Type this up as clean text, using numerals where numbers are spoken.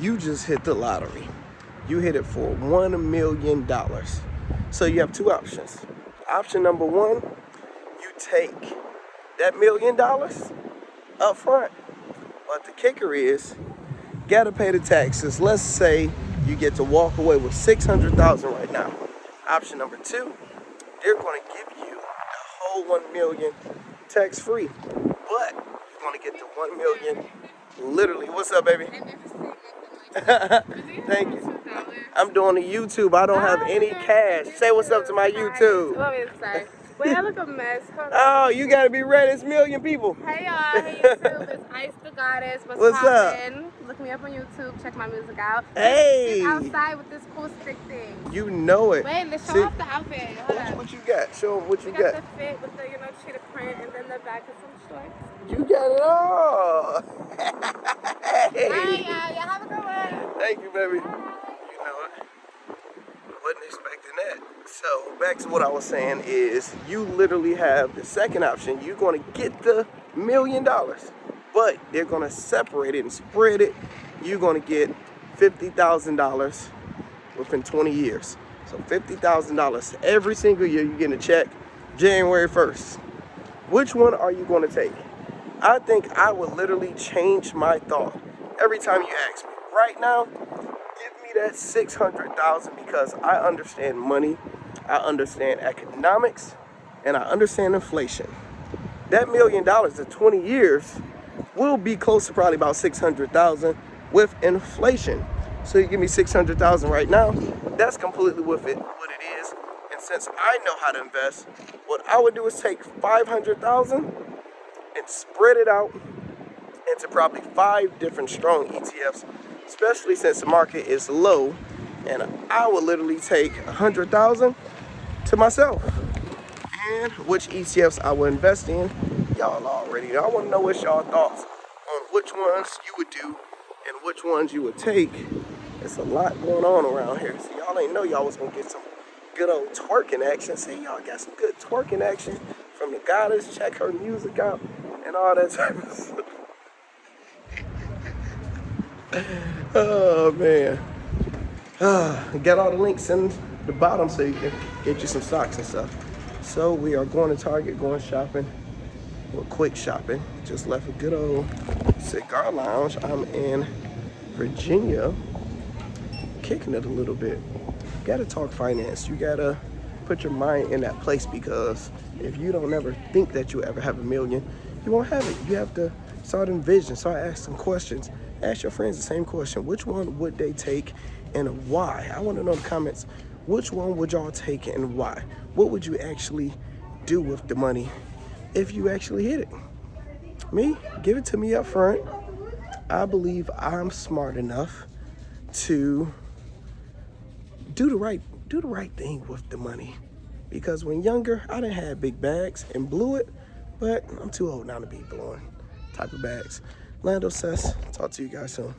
you just hit the lottery. You hit it for $1 million. So you have two options. Option number one, you take that $1 million up front. But the kicker is, gotta pay the taxes. Let's say you get to walk away with $600,000 right now. Option number two, they're gonna give you the whole $1 million tax free. But you're gonna get the $1 million literally. What's up, baby? Thank you. I'm doing a YouTube. I don't have any cash. Say what's up to my YouTube. Wait, I look a mess. Hold on. Oh, you gotta be ready. It's a million people. Hey y'all, hey YouTube. It's Ice the Goddess. What's poppin'? Look me up on YouTube. Check my music out. Hey. Just outside with this cool stick thing. You know it. Wait, let's show off the outfit. Hold on. What you got? Show them what you We got. got the fit with the cheetah print, and then the back is some shorts. You got it all. Hey. Hey y'all, y'all have a good one. Thank you, baby. You know it. Wasn't expecting that. So back to what I was saying is, you literally have the second option. You're going to get the $1 million, but they're going to separate it and spread it. You're going to get $50,000 within 20 years. So $50,000 every single year. You get a check January 1st. Which one are you going to take? I think I would literally change my thought every time you ask me. Right now, give me that $600,000 because I understand money, I understand economics, and I understand inflation. That $1 million in 20 years will be close to probably about $600,000 with inflation. So you give me $600,000 right now, that's completely what it is. And since I know how to invest, what I would do is take $500,000 and spread it out into probably 5 different strong ETFs, especially since the market is low. And I would literally take $100,000 to myself. And which ETFs I would invest in, y'all already know. I want to know what's y'all thoughts on which ones you would do and which ones you would take. There's a lot going on around here. See, y'all ain't know y'all was gonna get some good old twerking action. See, y'all got some good twerking action from the Goddess. Check her music out and all that type of stuff. Oh man. Got all the links in the bottom so you can get you some stocks and stuff. So we are going to Target, going shopping. Well, quick shopping. Just left a good old cigar lounge. I'm in Virginia, kicking it a little bit. You gotta talk finance. You gotta put your mind in that place, because if you don't ever think that you ever have $1 million, you won't have it. You have to start envisioning, start asking questions. Ask your friends the same question. Which one would they take and why? I want to know in the comments, which one would y'all take and why? What would you actually do with the money if you actually hit it? Me, give it to me up front. I believe I'm smart enough to do the right thing with the money. Because when younger, I didn't have big bags and blew it, but I'm too old now to be blowing type of bags. Lando says, talk to you guys soon.